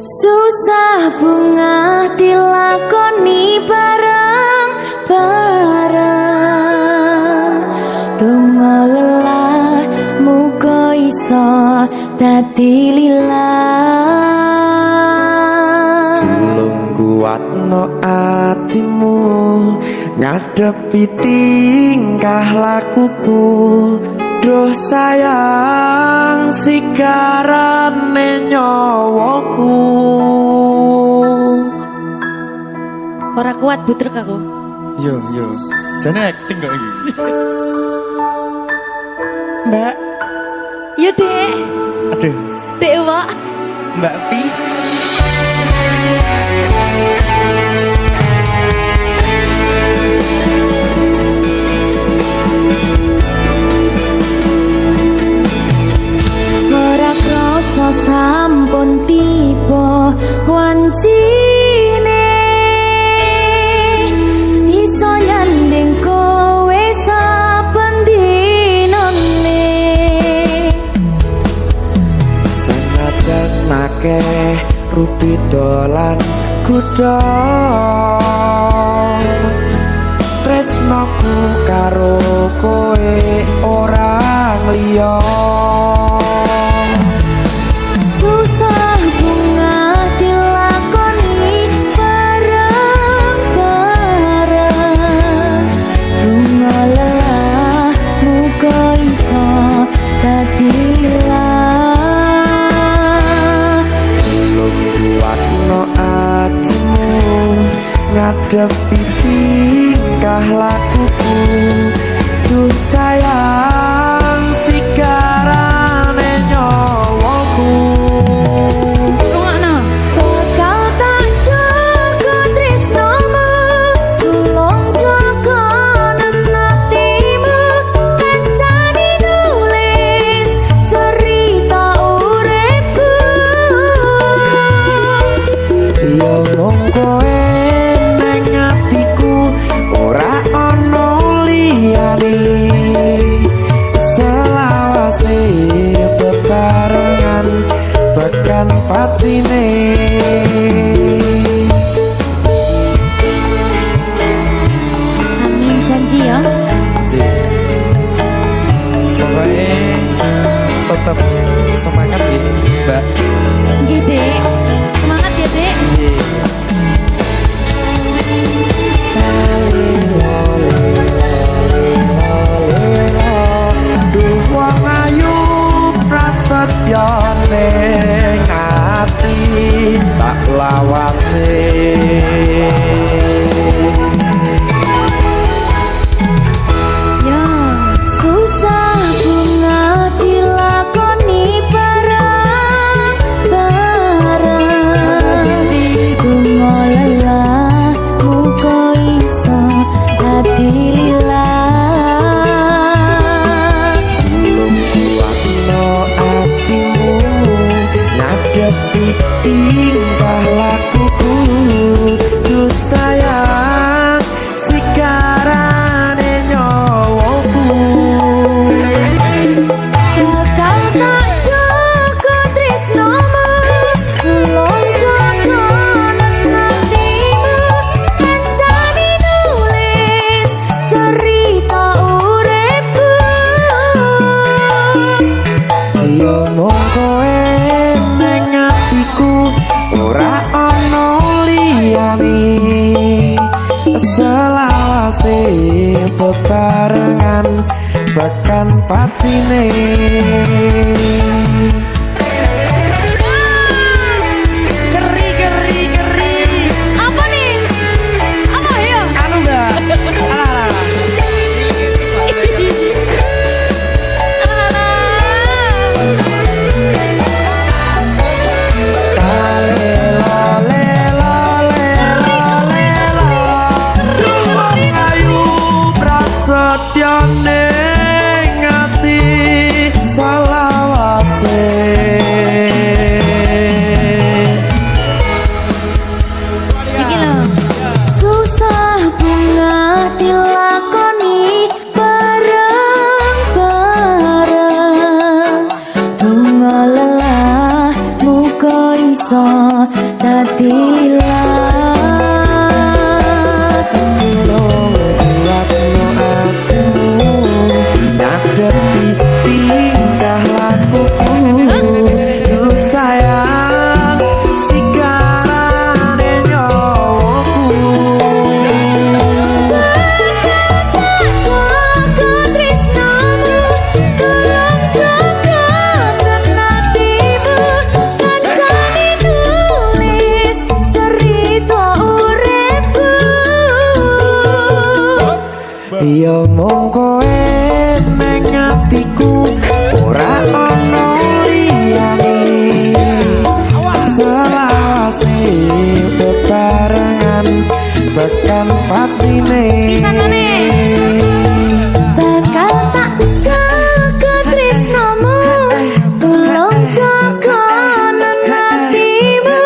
Susah bunga dilakoni bareng-bareng. Donga lelah muga iso dadi lillah. Tulung kuatno atimu ngadepi tingkah lakuku. Duh sayang sikarane nyawaku. Ora kuat butrek aku. Yo, jane acting kok iki. Mbak. Yo, Dek. Aduh. Dek, Wak. Mbak Pi. Ora krasa sampun tiba wancine iso nyanding kowe saben dinane. Senajan akeh rupi dolan kuda, tresnoku karo kowe orang liya. Susah bunga dilakoni bareng-bareng. Bunga lelah muga iso dadi lillah. Tulung kuatno atimu ngadepi tingkah lakuku. Duh sayang sikarane nyawaku. Bakal tak jaga tresnomu, tulung jaga nenatimu. Kancani nulis cerita uripku. Yo mung kowe nang atiku, ora ono liyane. Selawase bebarengan tekan patine. Amin janji ya. Pokoknya tetap semangat ya, Mbak. Nggih, Dek. Semangat ya, Dek. Duh wong ayu prasetyo ning ati sak lawase. Ya, susah bunga dilakoni bareng-bareng. Bunga lelah muga iso dadi lillah. Tulung kuatno atimu ngadepi tingkah lakuku. Duh sayang sikarane nyawaku. Bakal tak jaga tresnomu, tulung jaga nenatimu. Kancani nulis cerita uripku. Yo mung kowe nang atiku, ora ono liyane. Selawase bebarengan tekan patine. Geri. Apa nih? Apa ya? Anu enggak? Alah. Setyane ngati selawase. iso dadi lilat. Tolong kuatno atimu ngadepi tingkah lakuku. Duh sayang sigarane nyawaku. Jaga tresnamu, tolong jaga tenatimu. Kancane nulis cerita uripku. Iya mung kowe ning atiku ora ana liyane. Selawase bebarengan tekan patine. Pisanane. Bakal tak jaga tresnamu, tolong jaga nenatimu.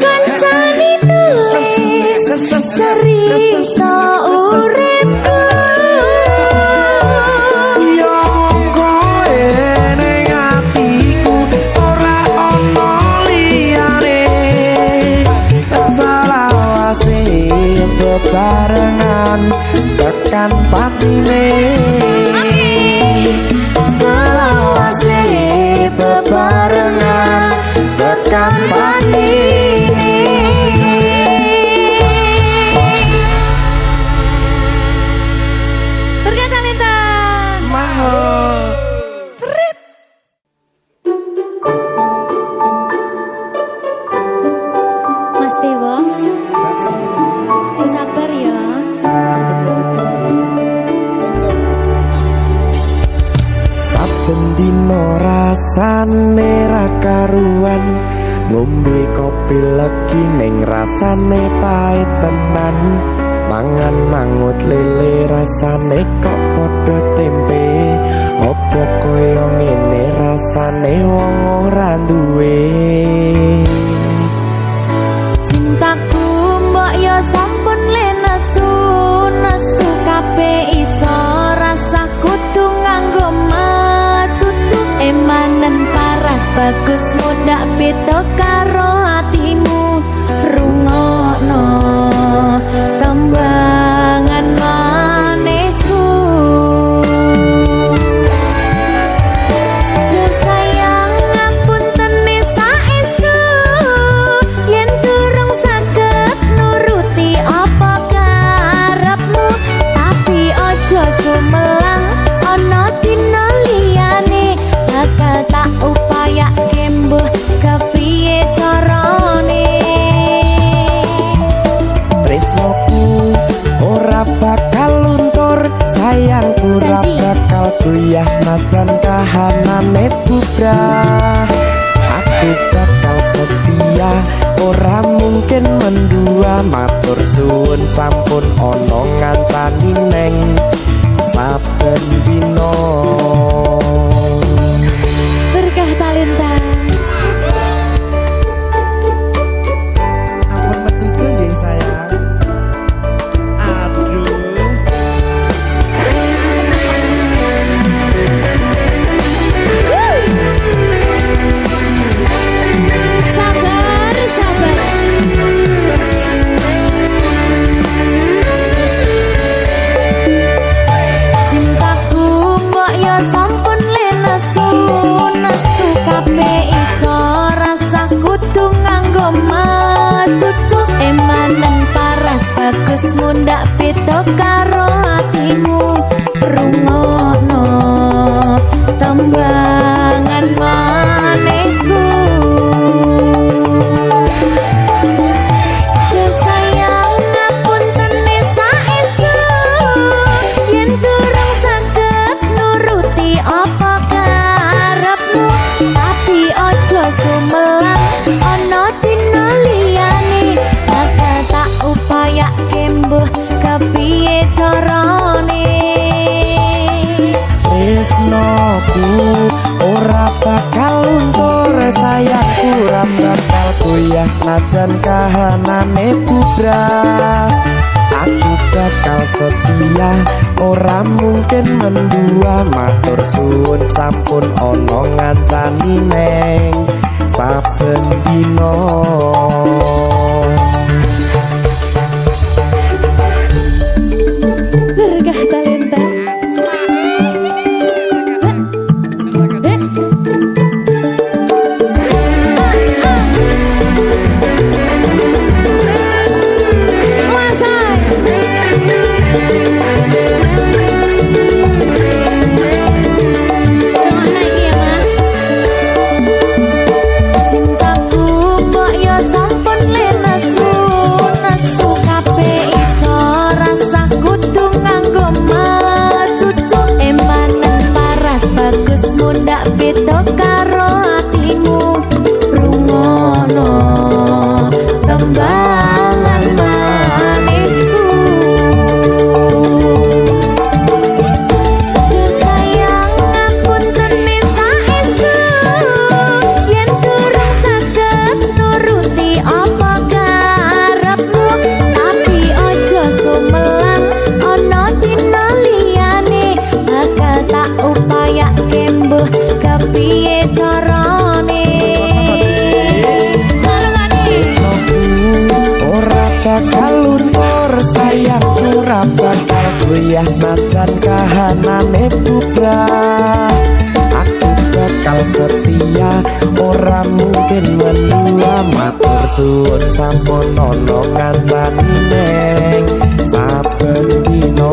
Kancane nulis cerita uripku. Iya mung kowe ning atiku ora ana liyane. Selawase bebarengan tekan patine. Selawase bebarengan tekan patine. Berkata Talenta. Mas Dewa, sing sabar ya. Saben dino rasane ra karuan, ngombe kopi legi ning rasane pahit tenan. Mangan mangut lele rasane kok padha tempe. Apa kaya ngene rasane wong ora duwe. Cintaku mbok yo sampun le nesu kabeh iso rasa kudu nganggo matutu. Emanen paras bagus mudak beda karo atimu. Rungokno tembangan manisku. Duh sayang ngapunten saestu yen durung saged nuruti apa karepmu. Tapi aja sumelang ana dina liyane bakal tak upayake mbuh kepiye carane. Tresnoku ora bakal luntur, sayangku ora Janji. bakal goyah senajan kahanane bubrah. Aku bakal setia, ora mungkin mendua. Matur suwun sampun ana ngancani neng saben dina. Berkah Talenta. Ampun mecucu nggih sayang. Aduh. Sabar, sabar. Cintaku mbok yo sampun le nesu kabeh iso rasa kudu nganggo matutu. Emanen paras bagus mundak beda karo atimu. Rungokno tembangan manisku. Duh sayang ngapunten saestu yen durung saged nuruti apa karepmu. Tapi aja sumelang ana dina liyane bakal tak upayake mbuh kepiye carane. Tresnoku ora bakal luntur, sayangku ora bakal goyah senajan kahanane bubrah. Aku bakal setia, ora mungkin mendua. Matur suwun sampun ana ngancani neng saben dina. Berkah talenta. Mundak beda karo atimu rungono tembangan manisku. Duh sayang ngapunten saestu yen durung saged nuruti apa karepmu, tapi aja sumelang ana dina liyane bakal tak upayake kepiye carane. Ora bakal luntur sayangku, ora bakal goyah senajan kahanane bubrah. Aku bakal setia, ora mungkin mendua. Matur suwun sampun ana ngandani neng saben dina.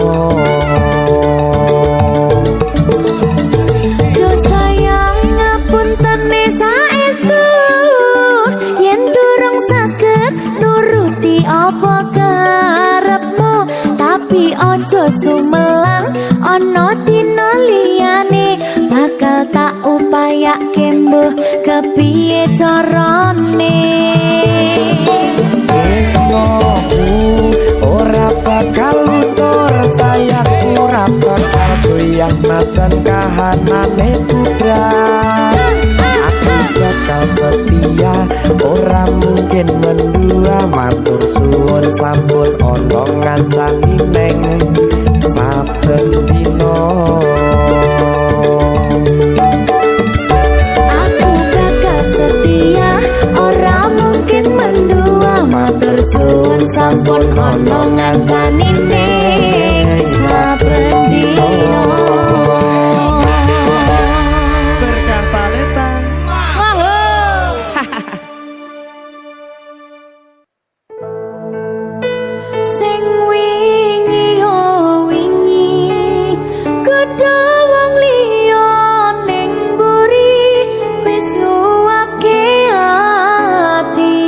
Apa karepmu, tapi ojo sumelang ana dina liyane bakal tak upayake mbuh kepiye carane. Tresnoku ora bakal luntur sayangku, ora bakal goyah senajan kahanane bubrah. Aku bakal setia, ora mungkin mendua. Matur suwun sampun ana ngancani neng saben dina. Aku bakal setia, ora mungkin mendua. Matur suwun sampun ana ngancani neng saben dina. Berkah talenta. Sing wingi yo wingi kudu wong liya ning mburi wis nguwake ati.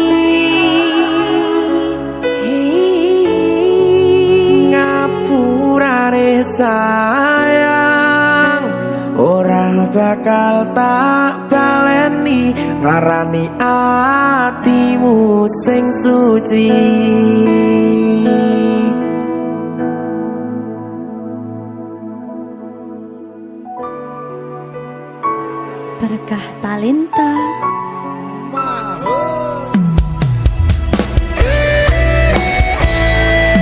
Ngapurane sayang, ora bakal tak baleni ngarani atimu sing suci. Berkah talenta.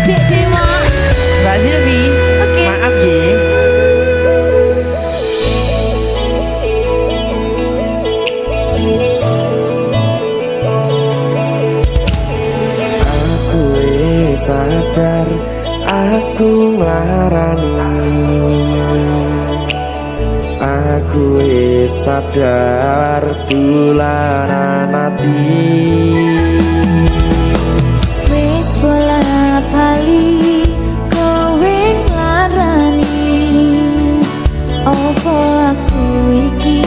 Dek Dewa. Mbak Silvi, Oke. maaf ye. Aku sadar aku nglarani, aku sadar tularan ati. Wis bola bali kowe nglarani, opo aku iki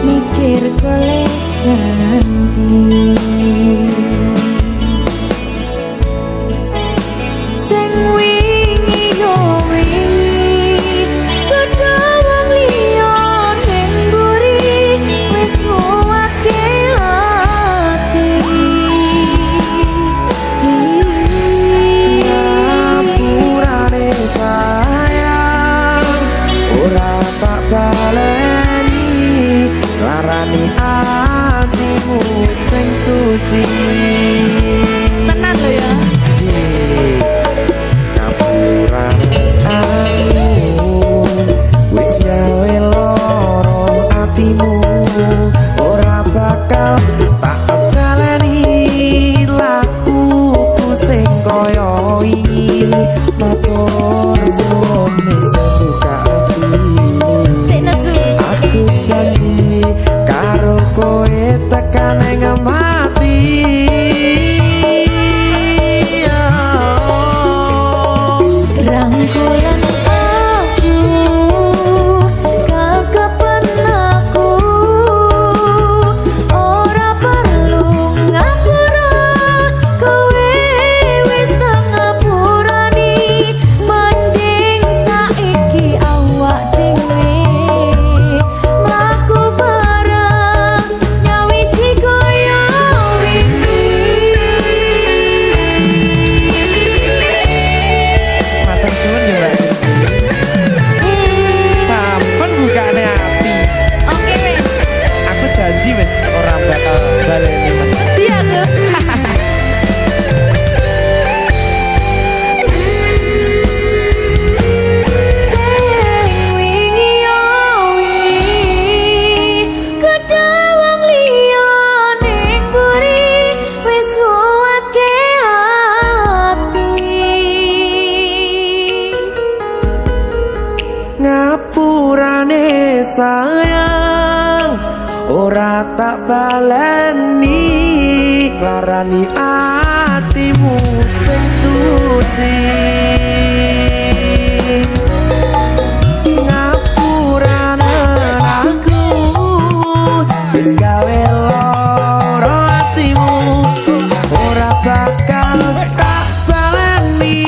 mikir golek ganti. Sing wingi yo wingi kudu wong liya ning mburi wis nguwake ati. tak baleni larani atimu sing suci ngapurane aku wis gawe loro atimu ora bakal tak baleni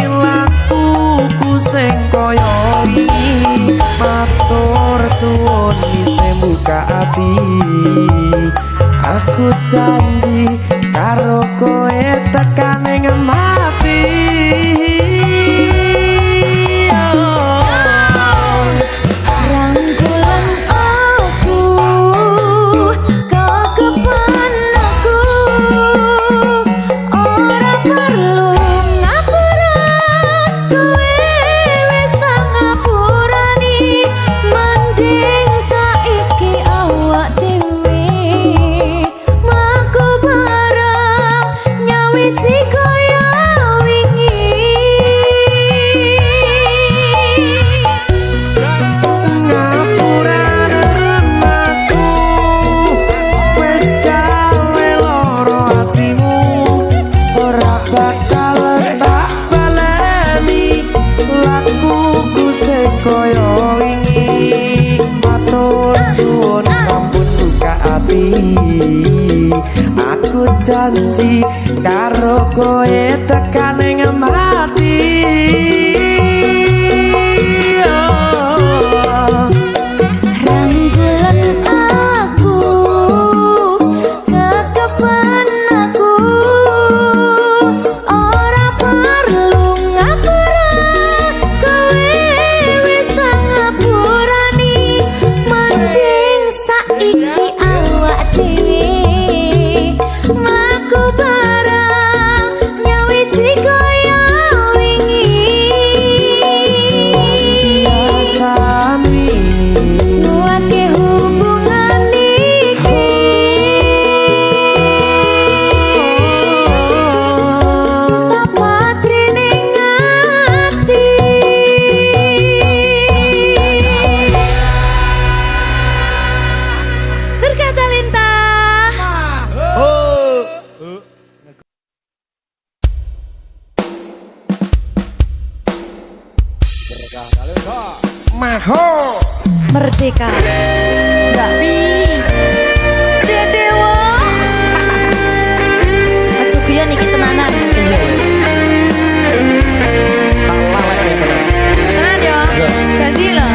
lakuku sing koyo iki matur suwun isih buka ati aku janji karo kowe tekan ing mati rangkulan aku kekepan aku ora perlu ngapura kowe wis tak ngapurani mending saiki awak dhewe mlaku bareng nyawiti kaya wingi ngapurane aku wis gawe loro atimu ora bakal tak baleni lakuku sing koyo wingi matur suwun sampun buka ati aku janji karo kowe tekan ing mati rangkulan aku kekepan aku ora perlu ngapura kowe wis tak ngapurani mending saiki awak dhewe mlaku bareng nyawiti kaya wingi biasani kuatke hubungan iki tak patri ning ati berkata lintah maho merdeka Mbak Pi Dedewo aja guyon iki tenanan tak lalek ya tenan tenan yo janji lho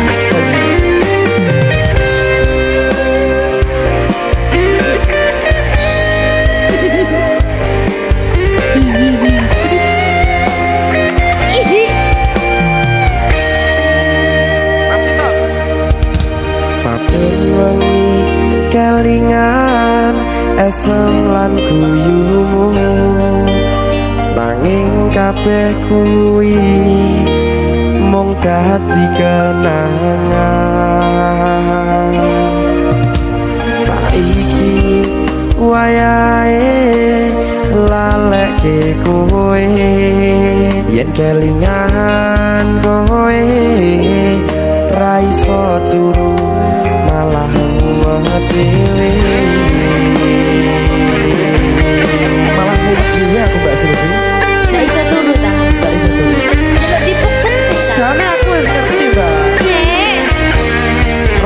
saben wengi kelingan esem lan guyumu nanging kabeh kuwi mung dadi kenangan saiki wayahe lalekke kowe yen kelingan kowe ra iso turu malah muat dhewe malah muat dhewe aku Mbak Silvi ndak iso turu ta ndak iso turu delok dipupuk sih ta jane aku wis ngerti Mbak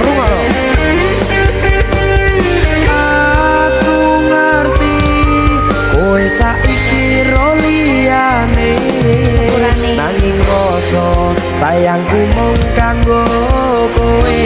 runga lho aku ngerti kowe saiki ro liyane nanging rasa sayangku mung kanggo kowe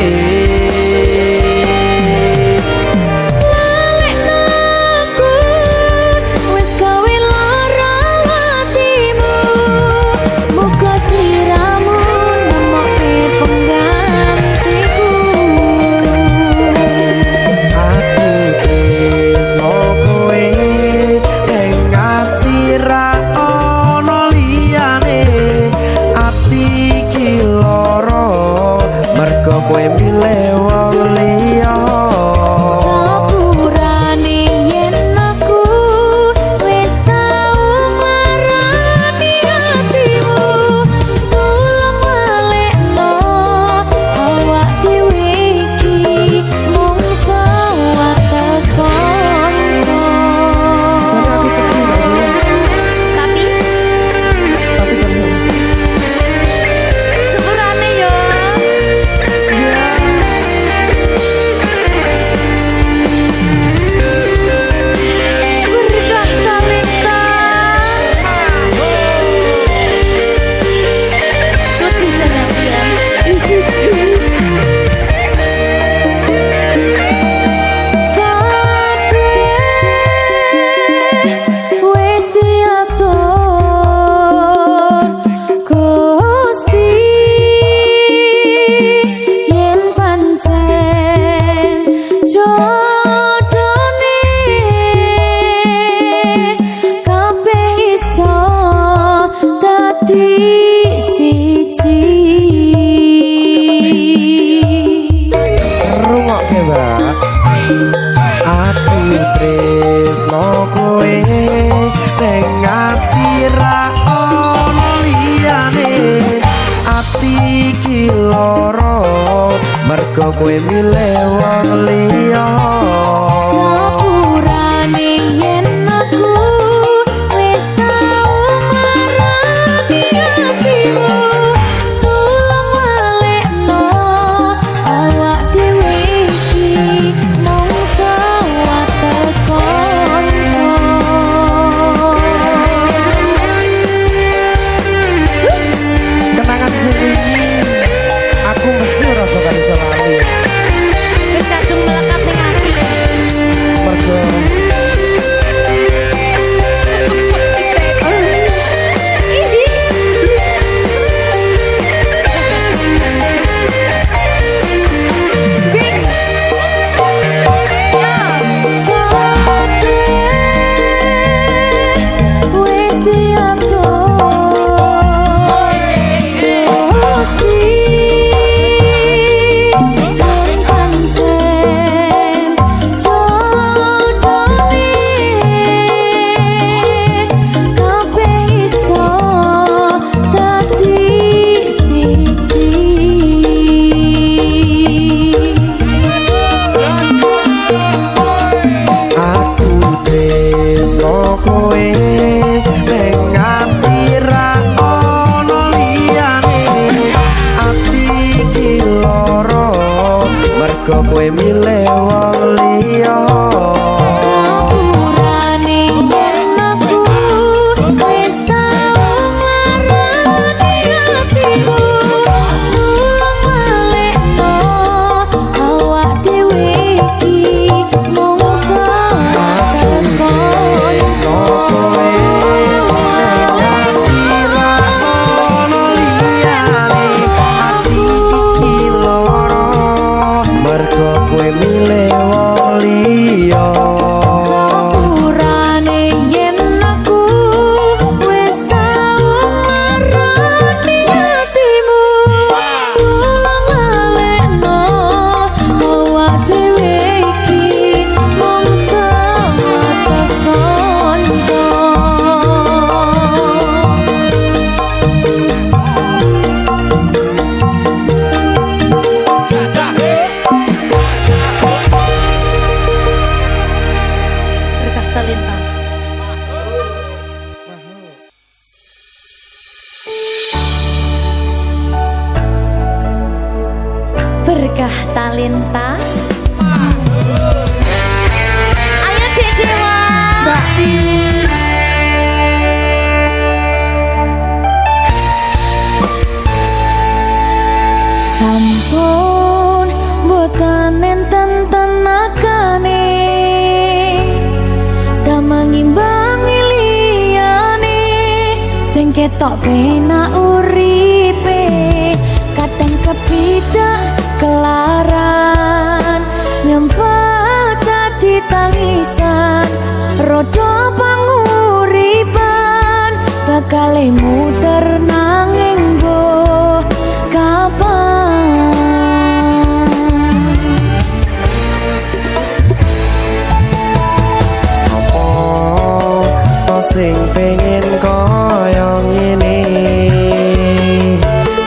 kowe neng ati ra ono liyane ati iki loro mergo kowe milih wong liya Sepurane yen aku wis tau ngarani atimu tulung walekno awak dhewe iki mung sewates kanca kenangan sing wingi aku mesti ora bakal iso lali wis kadung melekat ning ati mergo wis diatur kowe neng ati ra ono liyane ati iki loro mergo kowe milih wong liya Sepurane yen aku wis tau ngarani atimu tulung walekno awak dhewe iki mung sewates kanca kowe neng ati ra ono liyane ati iki loro mergo kowe milih wong liya Sepurane yen aku wis tau ngarani atimu tulung walekno awak dhewe iki mung sewates kanca Berkah Talenta. Berkah Talenta. Ayo Dek Dewa. Sampun boten enten tenagane damang imbangi liyane sing ketok penak uripe kadang kepidak kelaran nyempet dadi tangisan rodo panguripan bakal muter nanging mbok kapan Sopo sing pengen koyo ngene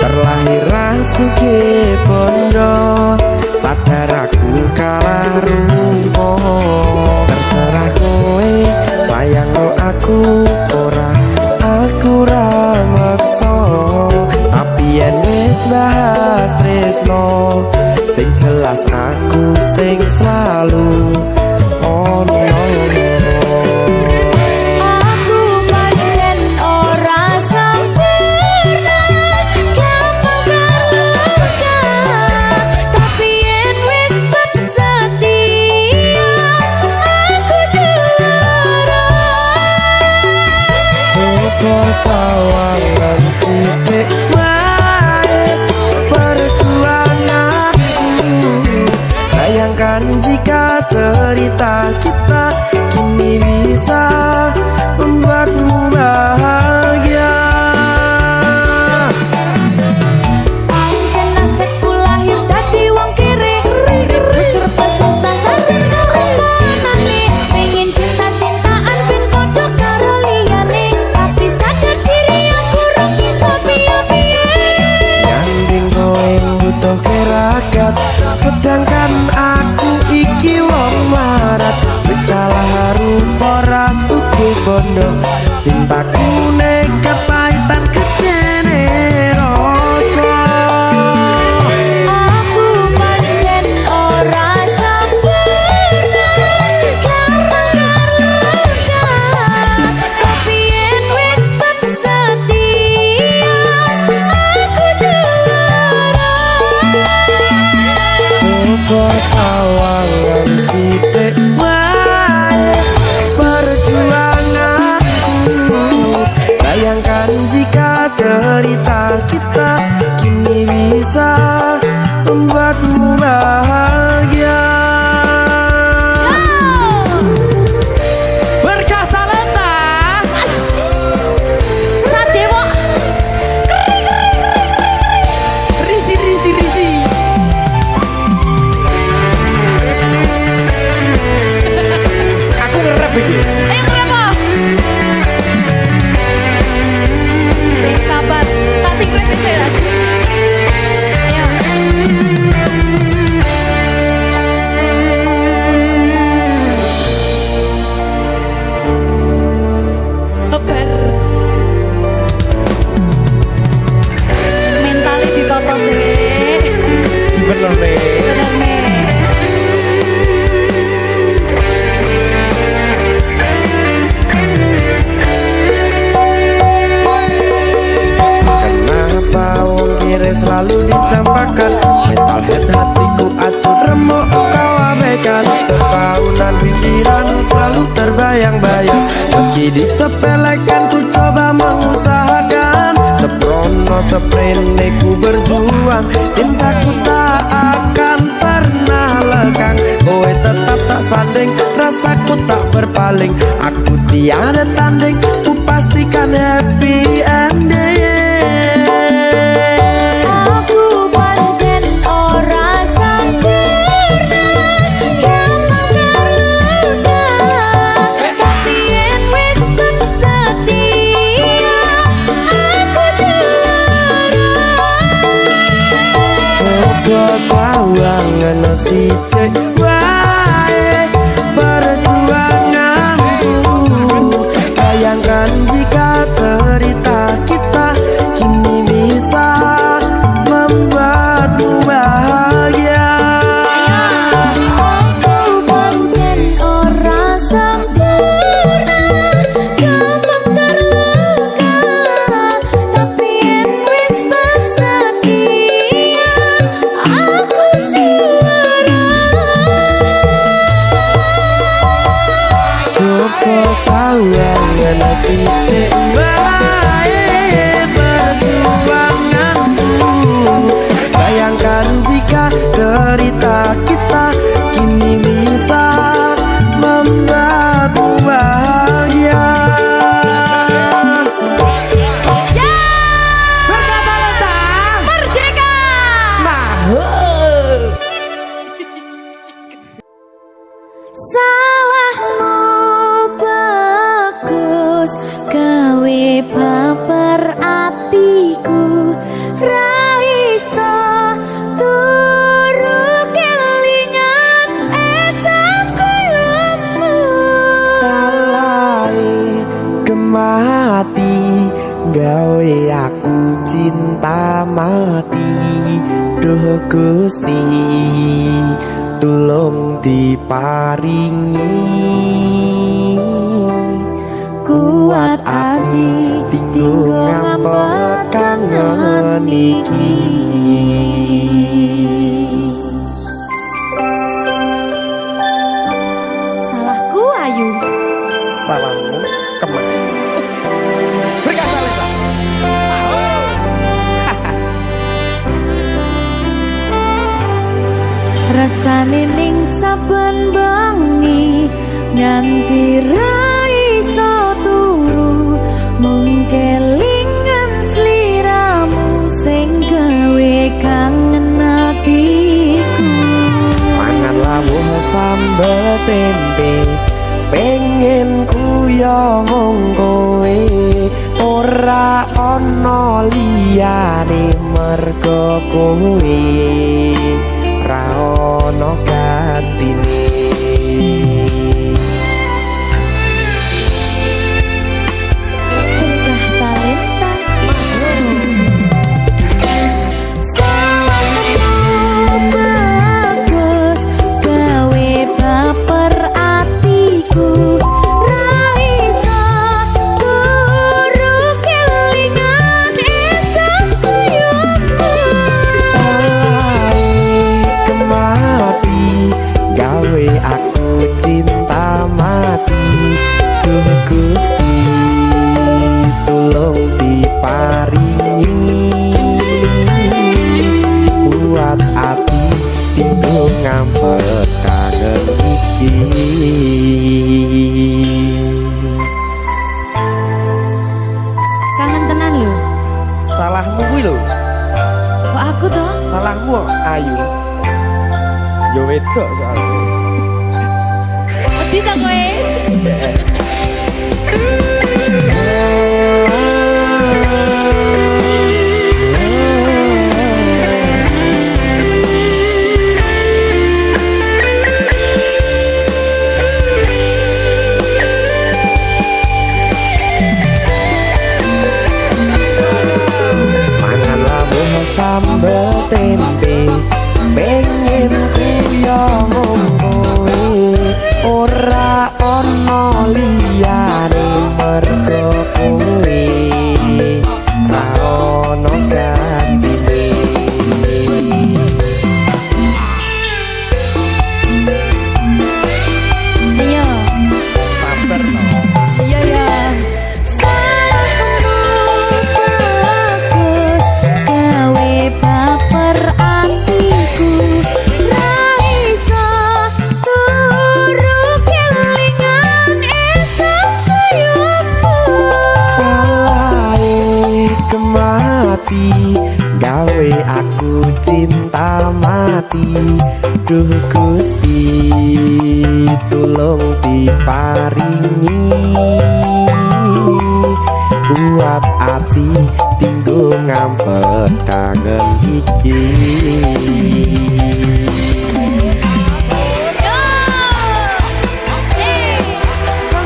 terlahir rasuke bondo sadar aku kalah rumpo terserah kowe sayang aku ora maksa tapi yen wis bahas tresno sing jelas aku sing selalu ono Aku pancen ora sempurna gampang terluka tapi yen wis setia aku juara Coba sawangan sithik wae perjuanganku bayangkan jika cerita kita kini bisa membuatmu bahagia pancen nasibku lahir dadi wong kere uripku serba susah sampe ngomonane pengen cinta-cintaan ben bondo cintaku nek kepahitan kecene rasa Aku pancen ora sempurna karena tapi yen wis tak setia aku juara coba sawangan sithik wae perjuanganku bayangkan jika cerita kita kini bisa membuatmu bahagia berkah talenta Sadewo risi aku ngerap iki ayo kenapa sing sabar kasih kritik saya ayo sabar mentali ditoto sih bener nih bener nih kenapa wong kiri selalu dicampakkan mental head hatiku acuh remuk kau abaikan ketaunan pikiran selalu terbayang-bayang meski disepelekan ku coba mengusahakan seprono seprene ku berjuang cintaku tak akan pernah lekang kowe tetap tak sanding rasaku tak berpaling aku tiada tanding ku pastikan happy ending aku pancen ora sempurna gampang terluka tapi yen wis tak setia aku juara coba sawangan sithik wae perjuanganku bayangkan jika cerita kita kini bisa membuatmu bahagia aku pancen ora sempurna gampang terluka tapi yen wis tak setia aku juara coba sawangan sithik wae perjuanganku bayangkan jika cerita kita kini bisa membuatmu bahagia berkah talenta merdeka salahmu bagus gawe baper atiku ra iso turu kelingan esakmu salah kemati gawe aku cinta mati duh Gusti tulung diparingi kuat ati tinggo ngampet kangen iki salahku ayu salahmu kemana berkah talenta rasane ning saben bengi nganti ra iso turu mung kelingan sliramu sing gawe kangen atiku mangan lawuh sambel tempe pengen kuyo mung kowe ora ana liyane mergo kowe ra ono gantine salahmu ayu. Yo wedok soalnya. Wedi ta kowe? Sambel tempe pengen kuyo ngombe ora ono liyane mergo kowe ra ono gantine. Ayo Sabar no. iya ya gawe aku cinta mati. Duh Gusti tulung diparingi kuat ati tinggo ngampet kangen iki.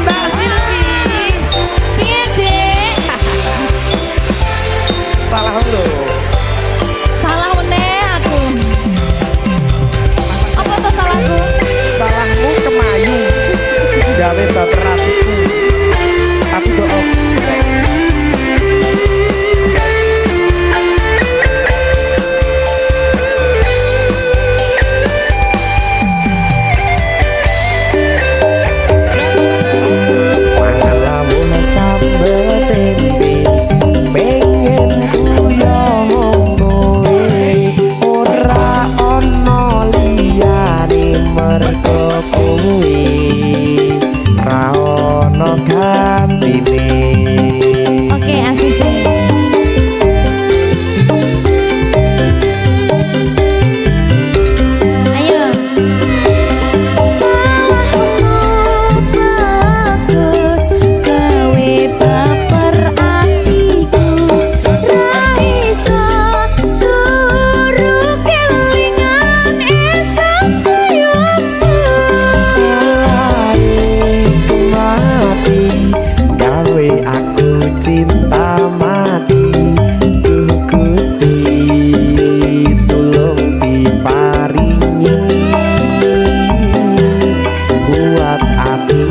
Mbak Silvi. piye Dek? Salah lho. Salah meneh aku. Apa tuh salahku? Salahmu kemayu gawe baper atiku. Tapi bohong. Mangan lamun sambel tempe pengen kuyo ngombe ora ono liyane mergo kowe ra ono gantine. Oke, asisi. Ayo. Salahmu bagus gawe baper atiku. Ra iso turu kelingan esok koyomu. Mati gawe aku cinta mati. Duh Gusti tulung diparingi kuat ati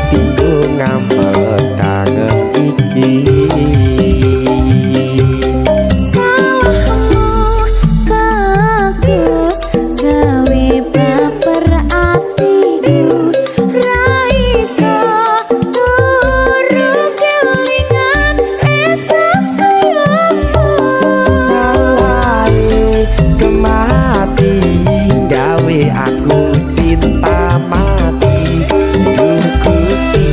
tinggo ngampet kangen iki. Salahmu bagus gawe baper atiku. Ra iso turu kelingan esok koyomu. Salahe kemati gawe aku cinta mati. Duh Gusti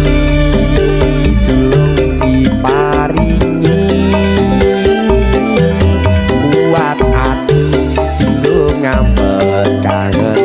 tulung diparingi kuat ati tinggo ngampet kangen